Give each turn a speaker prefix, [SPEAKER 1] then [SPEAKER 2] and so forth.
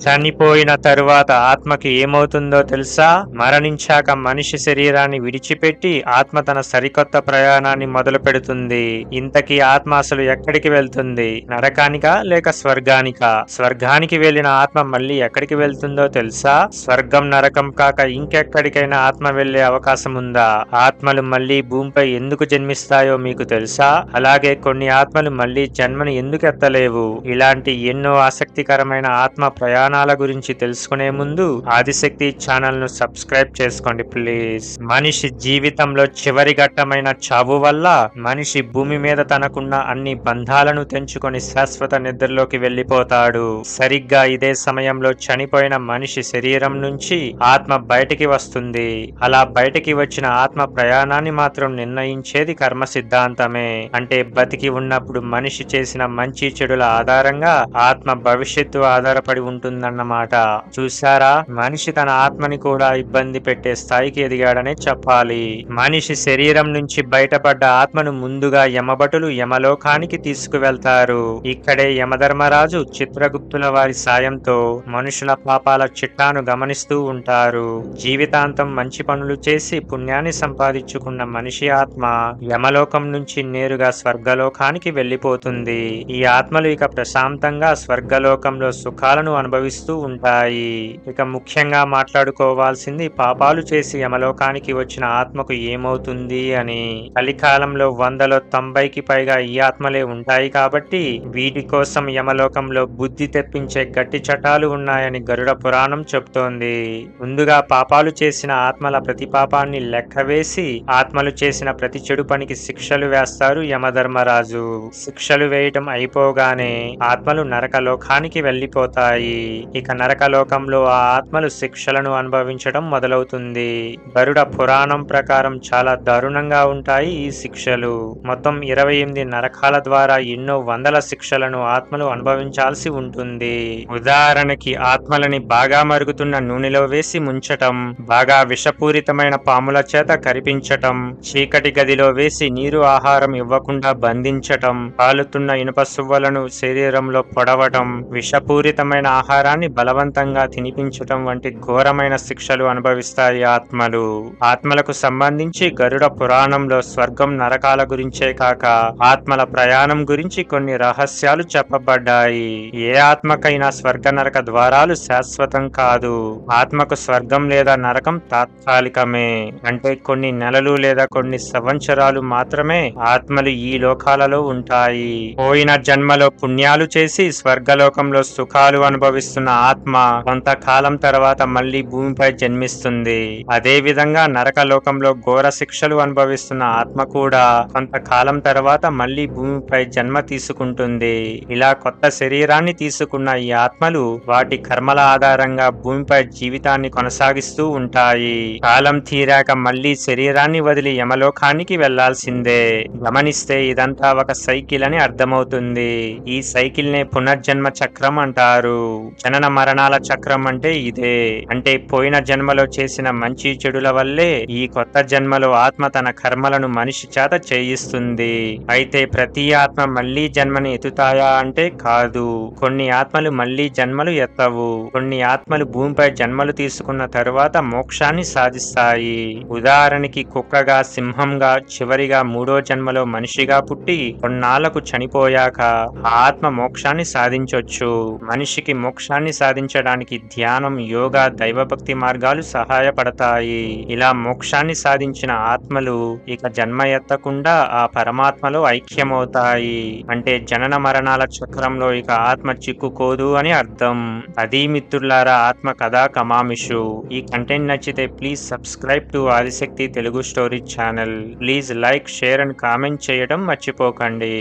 [SPEAKER 1] చనిపోయిన తరువాత ఆత్మకి ఏమవుతుందో తెలుసా? మరణించాక మనిషి శరీరాన్ని విడిచిపెట్టి ఆత్మ తన సరికొత్త ప్రయాణాన్ని మొదలు పెడుతుంది. ఇంతకీ ఆత్మ అసలు ఎక్కడికి వెళ్తుంది? నరకానికా లేక స్వర్గానికా? స్వర్గానికి వెళ్లిన ఆత్మ మళ్ళీ ఎక్కడికి వెళ్తుందో తెలుసా? స్వర్గం నరకం కాక ఇంకెక్కడికైనా ఆత్మ వెళ్లే అవకాశం ఉందా? ఆత్మలు మళ్ళీ భూమిపై ఎందుకు జన్మిస్తాయో మీకు తెలుసా? అలాగే కొన్ని ఆత్మలు మళ్ళీ జన్మను ఎందుకు ఎత్తలేవు? ఇలాంటి ఎన్నో ఆసక్తికరమైన ఆత్మ ప్రయాణాల గురించి తెలుసుకునే ముందు ఆదిశక్తి ఛానల్ ను సబ్స్క్రైబ్ చేసుకోండి ప్లీజ్. మనిషి జీవితంలో చివరి ఘట్టమైన చావు వల్ల మనిషి భూమి మీద తనకున్న అన్ని బంధాలను తెంచుకొని శాశ్వత నిద్రలోకి వెళ్లిపోతాడు. సరిగ్గా ఇదే సమయంలో చనిపోయిన మనిషి శరీరం నుంచి ఆత్మ బయటికి వస్తుంది. అలా బయటికి వచ్చిన ఆత్మ ప్రయాణాన్ని మాత్రం నిర్ణయించేది కర్మ సిద్ధాంతమే. అంటే బతికి ఉన్నప్పుడు మనిషి చేసిన మంచి చెడుల ఆధారంగా ఆత్మ భవిష్యత్తు ఆధారపడి ఉంటుందన్నమాట. చూసారా, మనిషి తన ఆత్మని కూడా ఇబ్బంది పెట్టే స్థాయికి ఎదిగాడనే చెప్పాలి. మనిషి శరీరం నుంచి బయటపడ్డ ఆత్మను ముందుగా యమభటులు యమలోకానికి తీసుకువెళ్తారు. ఇక్కడే యమధర్మరాజు చిత్రగుప్తుల వారి సాయంతో మనుషుల పాపాల చిట్టాను గమనిస్తూ ఉంటారు. జీవితాంతం మంచి పనులు చేసి పుణ్యాన్ని సంపాదించుకున్న మనిషి ఆత్మ యమలోకం నుంచి నేరుగా స్వర్గలోకానికి వెళ్లిపోతుంది. ఈ ఆత్మలు ఇక ప్రశాంతంగా స్వర్గలోకంలో సుఖాలను అనుభవిస్తూ ఉంటాయి. ఇక ముఖ్యంగా మాట్లాడుకోవాల్సింది పాపాలు చేసి యమలోకానికి వచ్చిన ఆత్మకు ఏమవుతుంది అని. కలికాలంలో 100లో 90కి పైగా ఈ ఆత్మలే ఉంటాయి కాబట్టి వీటి కోసం యమలోకంలో బుద్ధి తెప్పించే గట్టి చట్టాలు ఉన్నాయని గరుడ పురాణం చెప్తోంది. ముందుగా పాపాలు చేసిన ఆత్మల ప్రతి పాపాన్ని లెక్క వేసి ఆత్మలు చేసిన ప్రతి చెడు పనికి శిక్షలు వేస్తారు యమధర్మరాజు. శిక్షలు వేయటం అయిపోగానే ఆత్మలు నరకలోకానికి వెళ్లిపోతాయి. ఇక నరకలోకంలో ఆ ఆత్మలు శిక్షలను అనుభవించడం మొదలవుతుంది. గరుడ పురాణం ప్రకారం చాలా దారుణంగా ఉంటాయి ఈ శిక్షలు. మొత్తం 28 నరకాల ద్వారా ఎన్నో వందల శిక్షలను ఆత్మలు అనుభవించాల్సి ఉంటుంది. ఉదాహరణకి ఆత్మలని బాగా మరుగుతున్న నూనెలో వేసి ముంచటం, బాగా విషపూరితమైన పాముల చేత కరిపించటం, చీకటి గదిలో వేసి నీరు ఆహారం ఇవ్వకుండా బంధించటం, కాలుతున్న ఇనుప సువ్వలను శరీరంలో పొడవటం, విషపూరితమైన ఆహారాన్ని బలవంతంగా తినిపించటం వంటి ఘోరమైన శిక్షలు అనుభవిస్తాయి ఆత్మలు. ఆత్మలకు సంబంధించి గరుడ పురాణంలో స్వర్గం నరకాల గురించే కాక ఆత్మల ప్రయాణం గురించి కొన్ని రహస్యాలు చెప్పబడ్డాయి. ఏ ఆత్మకైనా స్వర్గ నరక ద్వారాలు శాశ్వతం కాదు. ఆత్మకు స్వర్గం లేదా నరకం తాత్కాలికమే. అంటే కొన్ని నెలలు లేదా కొన్ని సంవత్సరాలు మాత్రమే ఆత్మలు ఈ లోకాలలో ఉంటాయి. పోయిన జన్మలో పుణ్యాలు చేసి స్వర్గలోకంలో సుఖాలు అనుభవిస్తున్న ఆత్మ కొంతకాలం తర్వాత మళ్లీ భూమిపై జన్మిస్తుంది. అదే విధంగా నరకలోకంలో ఘోర శిక్షలు అనుభవిస్తున్న ఆత్మ కూడా కొంతకాలం తర్వాత మళ్లీ భూమిపై జన్మ తీసుకుంటుంది. ఇలా కొత్త శరీరాన్ని తీసుకున్న ఈ ఆత్మలు వాటి కర్మల ఆధారంగా భూమిపై జీవితాన్ని కొనసాగిస్తూ ఉంటాయి. కాలం తీరాక మళ్లీ శరీరాన్ని వదిలి యమలోకానికి వెళ్లాల్సిందే. గమనిస్తే ఇదంతా ఒక సైకిల్ అని అర్థమవుతుంది. ఈ సైకిల్ నే పునర్జన్మ చక్రం అంటారు. జనన మరణాల చక్రం అంటే ఇదే. అంటే పోయిన జన్మలో చేసిన మంచి చెడుల వల్లే ఈ కొత్త జన్మలో ఆత్మ తన కర్మలను మనిషి చేత చేయిస్తుంది. అయితే ప్రతి ఆత్మ మళ్లీ జన్మని ఎత్తుతాయా అంటే కాదు. కొన్ని ఆత్మలు మళ్లీ జన్మలు ఎత్తవు. కొన్ని ఆత్మలు భూమిపై జన్మలు తీసుకున్న తరువాత మోక్షాన్ని సాధిస్తాయి. ఉదాహరణకి కుక్కగా, సింహంగా, చివరిగా 3వ జన్మలో మనిషిగా పుట్టి కొన్నాళ్లకు చనిపోయాక ఆ ఆత్మ మోక్షాన్ని సాధించొచ్చు. మనిషికి మోక్షాన్ని సాధించడానికి ధ్యానం, యోగా, దైవభక్తి మార్గాలు సహాయపడతాయి. ఇలా మోక్షాన్ని సాధించిన ఆత్మలు ఇక జన్మ ఎత్తకుండా ఆ పరమాత్మలో ఐక్యమవుతాయి. అంటే జనన మరణాల చక్రంలో ఇక ఆత్మ చిక్కుకోదు అని అర్థం. అది మిత్రులారా ఆత్మ కథా కమామిషు. ఈ కంటెంట్ నచ్చితే please subscribe to Adishakti Telugu story channel. Please like, share and comment చేయడం మర్చిపోకండి.